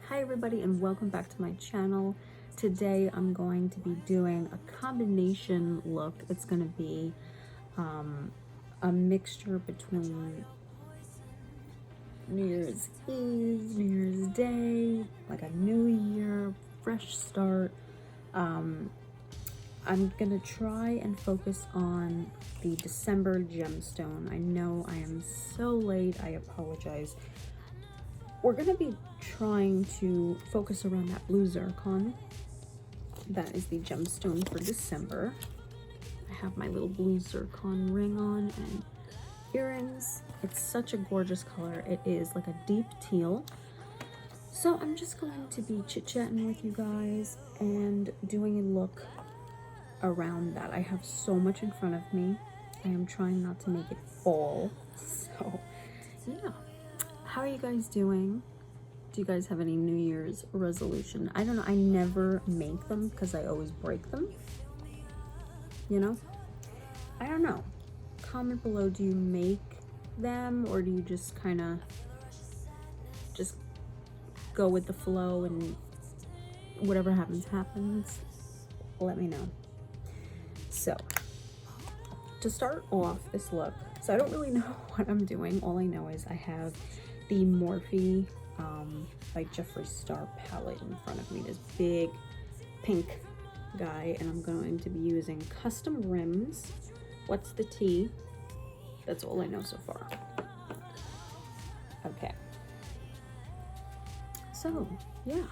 Hi everybody and welcome back to my channel. Today I'm going to be doing a combination look. It's going to be a mixture between New Year's Eve, New Year's Day, like a new year, fresh start. I'm going to try and focus on the December gemstone. I know I am so late, I apologize. We're going to be trying to focus around that blue zircon. That is the gemstone for December. I have my little blue zircon ring on and earrings. It's such a gorgeous color. It is like a deep teal. So I'm just going to be chit-chatting with you guys and doing a look around that. I have so much in front of me. I am trying not to make it fall. So yeah. How are you guys doing? Do you guys have any New Year's resolution? I don't know. I never make them because I always break them. You know? I don't know. Comment below. Do you make them or do you just kind of just go with the flow and whatever happens, happens? Let me know. So, to start off this look, so I don't really know what I'm doing. All I know is I have the Morphe by Jeffree Star palette in front of me, this big pink guy, and I'm going to be using custom rims. What's the T? That's all I know so far. Okay. So, yeah.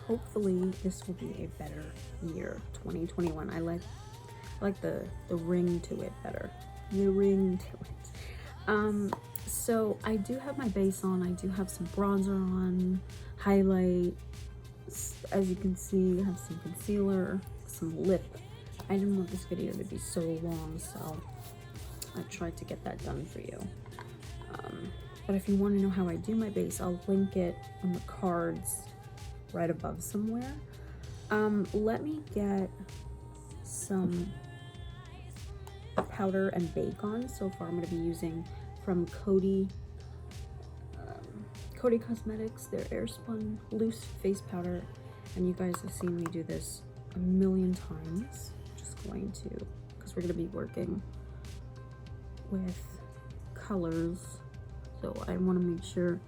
Hopefully this will be a better year, 2021. I like the ring to it better. The ring to it. So I do have my base on. I do have some bronzer on, highlight. As you can see, I have some concealer, some lip. I didn't want this video to be so long, so I tried to get that done for you. But if you want to know how I do my base, I'll link it on the cards right above somewhere. Let me get some powder and bake on. So far I'm going to be using from Coty Cosmetics, their Airspun loose face powder, and you guys have seen me do this a million times. Just going to, because we're going to be working with colors, so I want to make sure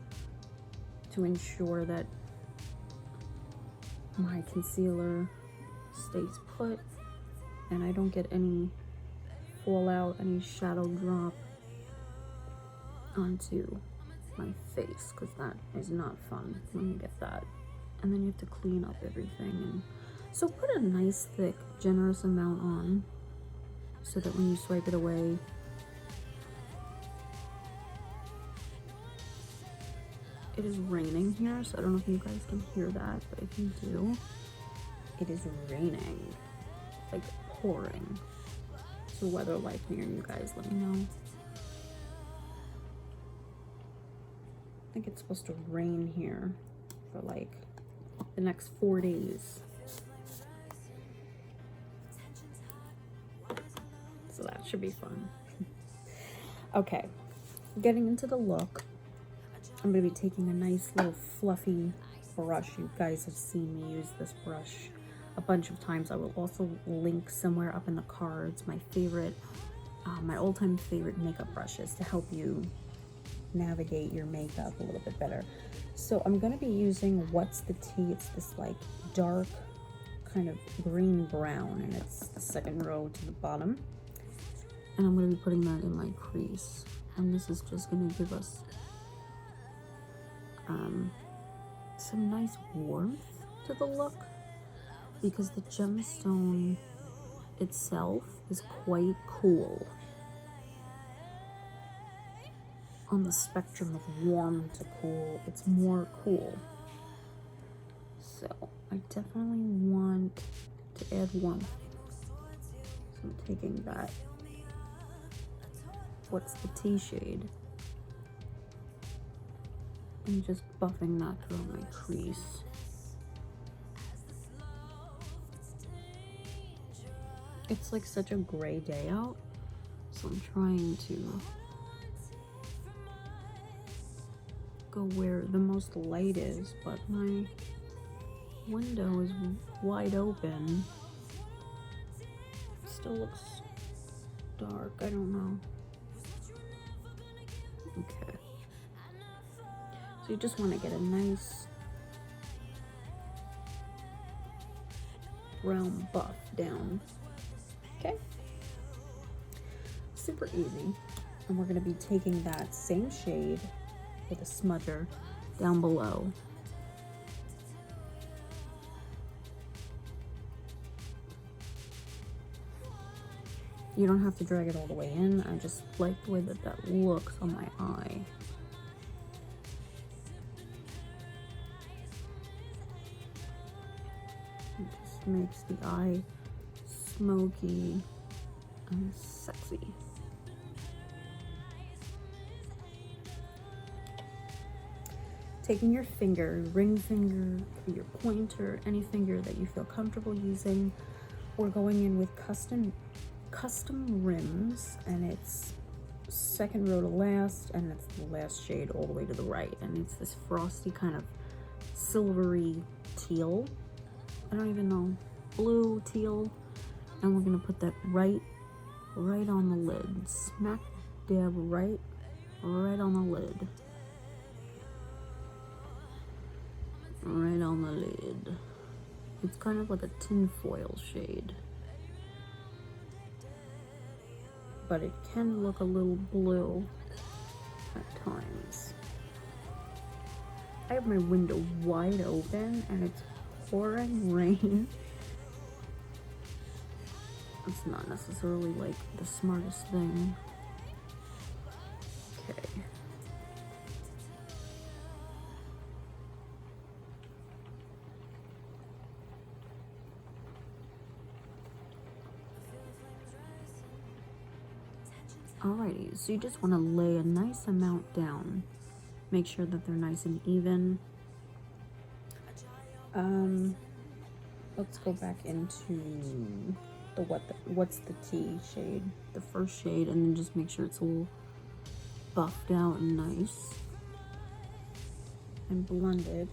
to ensure that my concealer stays put and I don't get any fallout, any shadow drop onto my face, because that is not fun when you get that. And then you have to clean up everything, and so put a nice thick generous amount on so that when you swipe it away, it is raining here, so I don't know if you guys can hear that, but if you do, it is raining, like pouring. So weather like near you guys, let me know. I think it's supposed to rain here for like the next 4 days. So that should be fun. Okay, getting into the look, I'm going to be taking a nice little fluffy brush. You guys have seen me use this brush a bunch of times. I will also link somewhere up in the cards my favorite, my all-time favorite makeup brushes to help you navigate your makeup a little bit better. So I'm going to be using What's the Tea. It's this like dark kind of green brown, and it's the second row to the bottom, and I'm going to be putting that in my crease, and this is just going to give us some nice warmth to the look, because the gemstone itself is quite cool on the spectrum of warm to cool. It's more cool, so I definitely want to add warmth. So I'm taking that What's the Tea shade and just buffing that through my crease. It's like such a gray day out, so I'm trying to go where the most light is, but my window is wide open. It still looks dark. I don't know. Okay. So you just want to get a nice brown buff down. Okay. Super easy. And we're going to be taking that same shade with a smudger down below. You don't have to drag it all the way in. I just like the way that that looks on my eye. It just makes the eye smoky and sexy. Taking your finger, ring finger, your pointer, any finger that you feel comfortable using, we're going in with custom rims, and it's second row to last, and it's the last shade all the way to the right, and it's this frosty kind of silvery teal. I don't even know, blue teal, and we're gonna put that right on the lid, smack dab right on the lid. Right on the lid. It's kind of like a tinfoil shade, but it can look a little blue at times. I have my window wide open and it's pouring rain. It's not necessarily like the smartest thing. Okay. Alrighty, so you just want to lay a nice amount down. Make sure that they're nice and even. Let's go back into the what's the T shade, the first shade, and then just make sure it's all buffed out and nice and blended.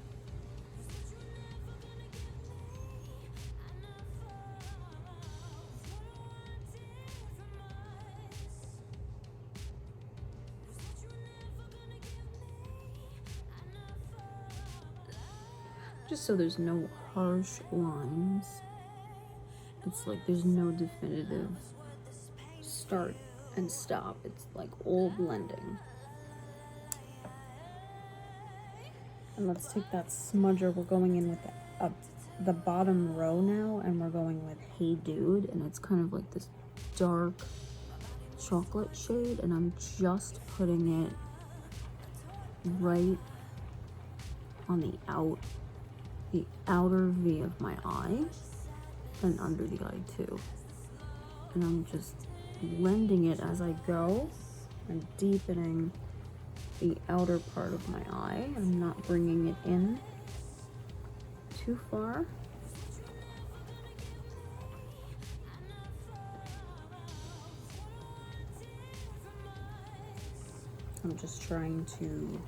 Just so there's no harsh lines. It's like there's no definitive start and stop. It's like all blending. And let's take that smudger. We're going in with the bottom row now, and we're going with Hey Dude, and it's kind of like this dark chocolate shade, and I'm just putting it right on the outer V of my eye and under the eye too. And I'm just blending it as I go and deepening the outer part of my eye. I'm not bringing it in too far. I'm just trying to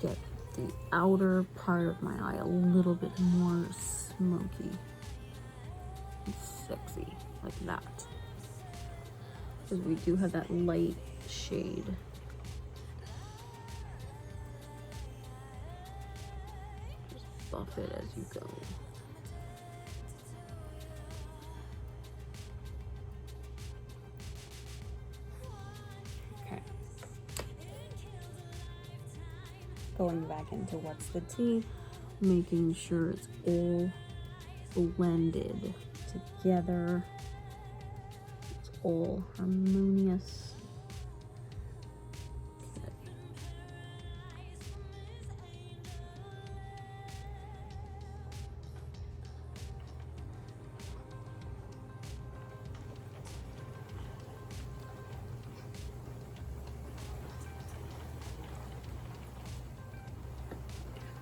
get the outer part of my eye a little bit more smoky and sexy, like that. Because we do have that light shade. Just buff it as you go. Going back into what's the T, making sure it's all blended together. It's all harmonious. Okay.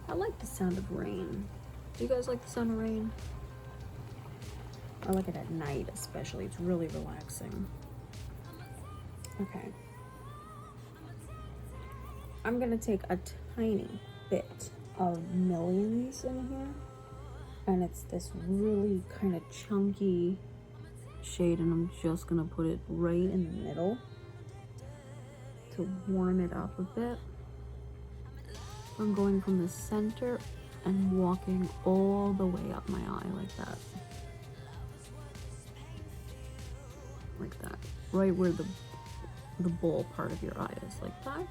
I like the sound of rain. Do you guys like the sound of rain? I like it at night especially. It's really relaxing. Okay. I'm gonna take a tiny bit of Millions in here, and it's this really kind of chunky shade, and I'm just gonna put it right in the middle to warm it up a bit. I'm going from the center and walking all the way up my eye like that. Like that. Right where the bowl part of your eye is, like that.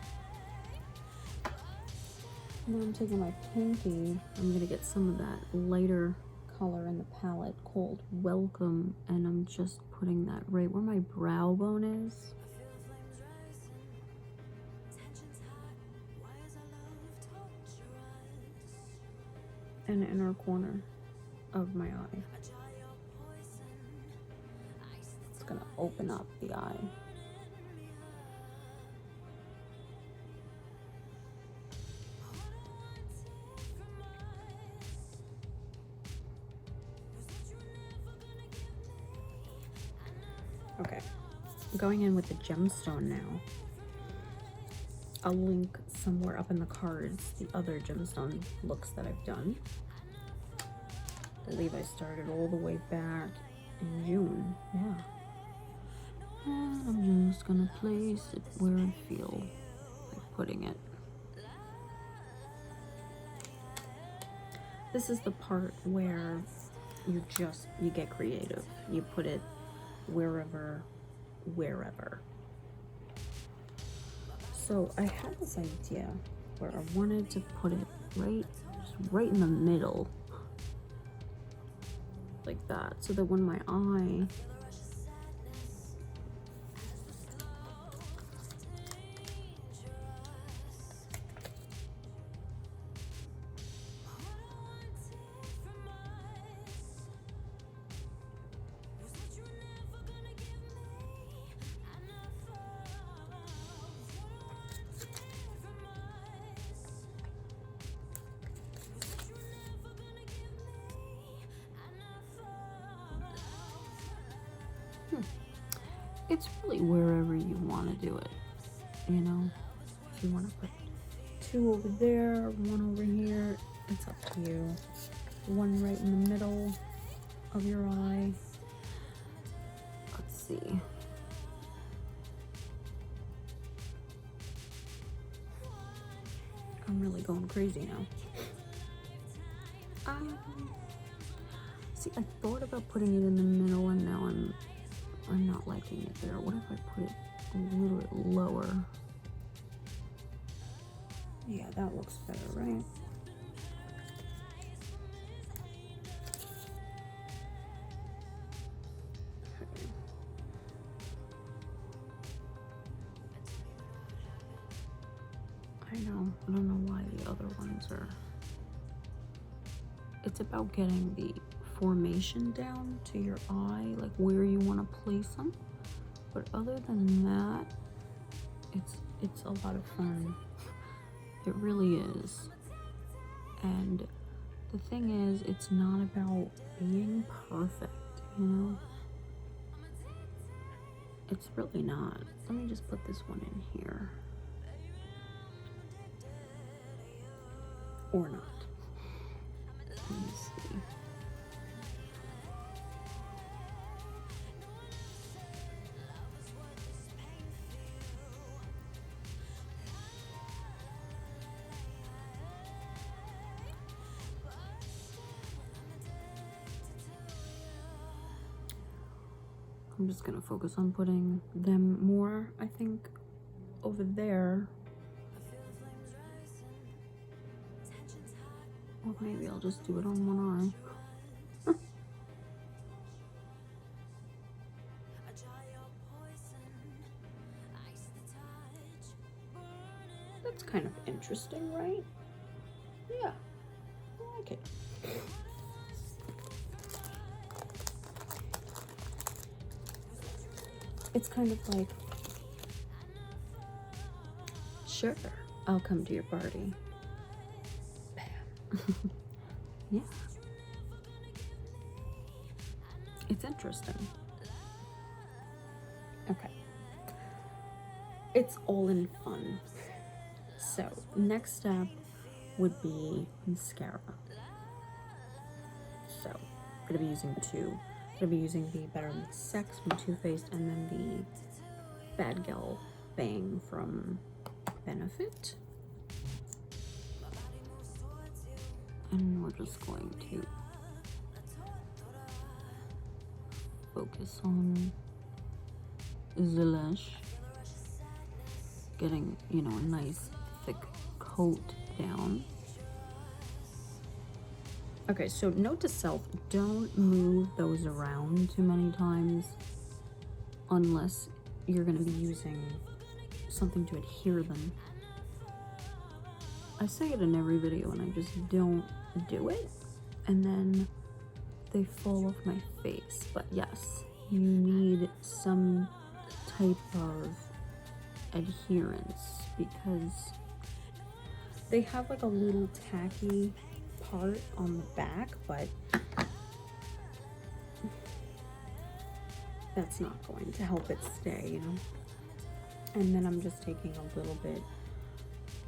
And then I'm taking my pinky. I'm gonna get some of that lighter color in the palette called Welcome, and I'm just putting that right where my brow bone is. And the inner corner of my eye. It's gonna open up the eye. Okay, I'm going in with the gemstone now. I'll link somewhere up in the cards the other gemstone looks that I've done. I believe I started all the way back in June, yeah. And I'm just gonna place it where I feel like putting it. This is the part where you get creative. You put it wherever. So I had this idea where I wanted to put it right in the middle, like that, so that when my eye it's really wherever you want to do it, you know. If you want to put 2 over there, 1 over here, it's up to you. 1 right in the middle of your eye. Let's see. I'm really going crazy now. See, I thought about putting it in the middle, and now I'm not liking it there. What if I put it a little bit lower? Yeah, that looks better, right? Okay. I know. I don't know why the other ones are. It's about getting the formation down to your eye, like where you want to place them. But other than that, it's a lot of fun. It really is. And the thing is, it's not about being perfect, you know? It's really not. Let me just put this one in here. Or not. Let me see. I'm just gonna focus on putting them more, I think, over there. Or maybe I'll just do it on one eye. That's kind of interesting, right? Yeah, I like it. It's kind of like, sure, I'll come to your party. Bam. Yeah. It's interesting. Okay. It's all in fun. So next step would be mascara. So I'm gonna be using two. I'm gonna be using the Better Than Sex from Too Faced, and then the Bad Gal Bang from Benefit. And we're just going to focus on the lash, getting, you know, a nice thick coat down. Okay, so note to self, don't move those around too many times unless you're going to be using something to adhere them. I say it in every video and I just don't do it, and then they fall off my face. But yes, you need some type of adherence because they have like a little tacky part on the back, but that's not going to help it stay, you know. And then I'm just taking a little bit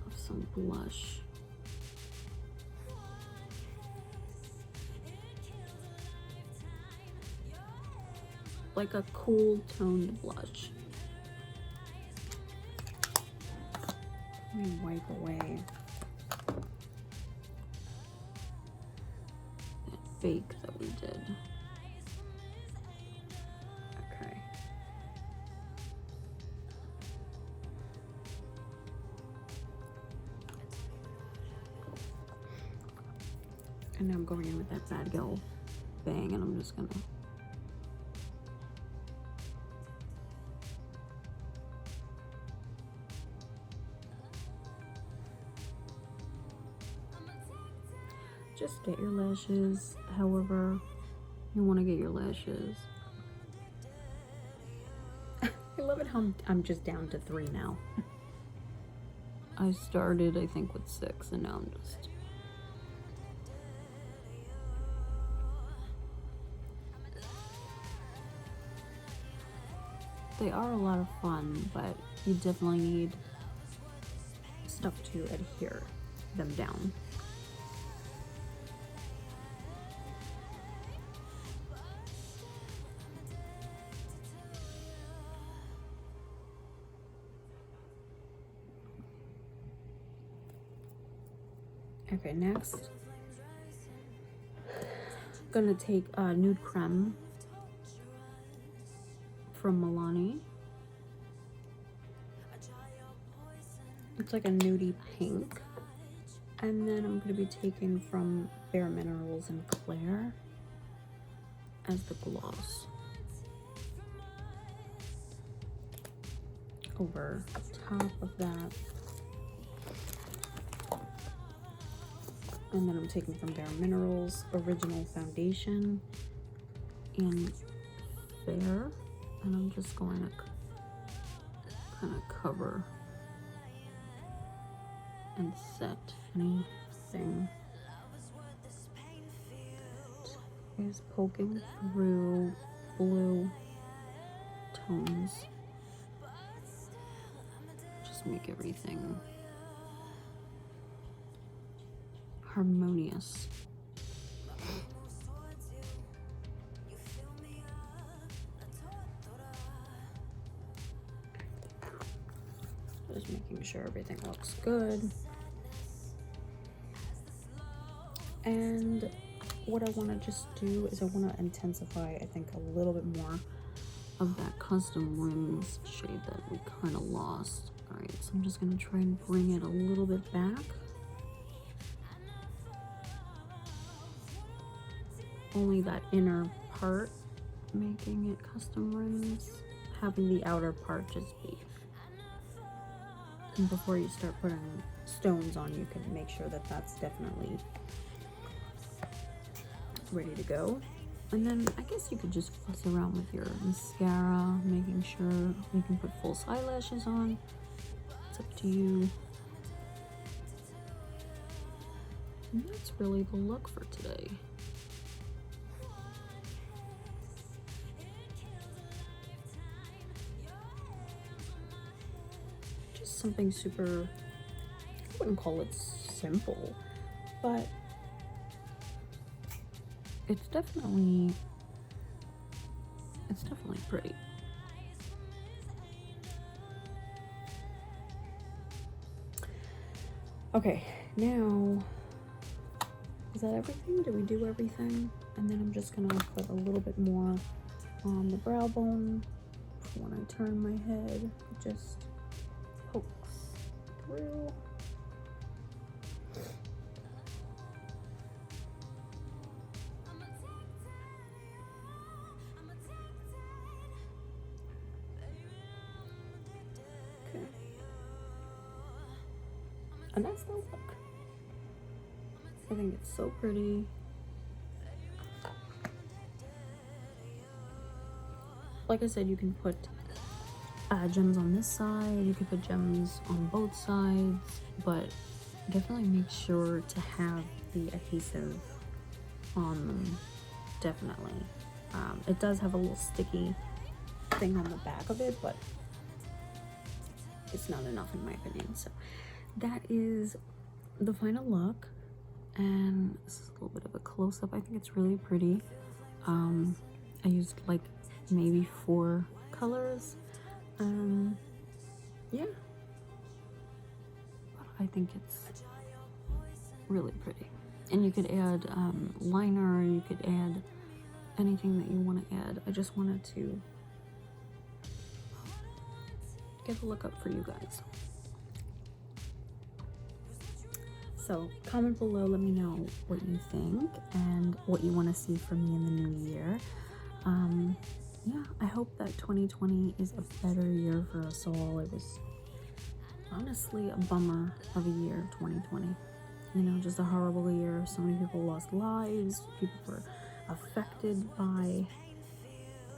of some blush. Like a cool toned blush. Let me wipe away that fake that we did. Okay. And now I'm going in with that Bad Gal Bang, and I'm just gonna just get your lashes however you want to get your lashes. I love it how I'm just down to 3 now. I started, I think, with 6, and now I'm just... They are a lot of fun, but you definitely need stuff to adhere them down. Okay, next, I'm gonna take Nude Creme from Milani. It's like a nudie pink. And then I'm gonna be taking from Bare Minerals and Claire as the gloss over top of that. And then I'm taking from Bare Minerals Original Foundation in Fair, and I'm just going to kind of cover and set anything that is poking through blue tones. Just make everything harmonious. Just making sure everything looks good. And what I want to just do is I want to intensify, I think, a little bit more of that custom rims shade that we kind of lost. All right, so I'm just going to try and bring it a little bit back. Only that inner part making it custom rims, having the outer part just be. And before you start putting stones on, you can make sure that that's definitely ready to go. And then I guess you could just fuss around with your mascara, making sure you can put false eyelashes on. It's up to you. And that's really the look for today. Something super wouldn't call it simple, but it's definitely pretty. Okay, now, is that everything? Did we do everything? And then I'm just gonna put a little bit more on the brow bone. When I turn my head, it just pokes through. Okay. And that's the look. I think it's so pretty. Like I said, you can put gems on this side, you can put gems on both sides, but definitely make sure to have the adhesive on them, definitely. It does have a little sticky thing on the back of it, but it's not enough in my opinion. So that is the final look, and this is a little bit of a close-up. I think it's really pretty. I used like maybe 4 colors. Yeah, I think it's really pretty. And you could add liner, you could add anything that you want to add. I just wanted to get a look up for you guys. So comment below, let me know what you think and what you want to see from me in the new year. Yeah, I hope that 2020 is a better year for us all. It was honestly a bummer of a year, 2020. You know, just a horrible year. So many people lost lives, people were affected by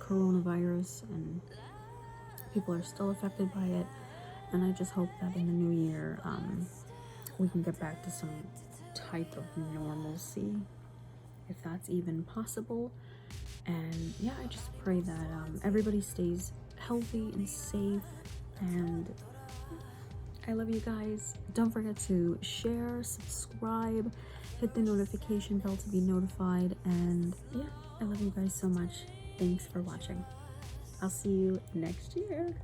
coronavirus, and people are still affected by it. And I just hope that in the new year, we can get back to some type of normalcy, if that's even possible. And yeah, I just pray that everybody stays healthy and safe, and I love you guys. Don't forget to share, subscribe, hit the notification bell to be notified, and yeah, I love you guys so much. Thanks for watching. I'll see you next year.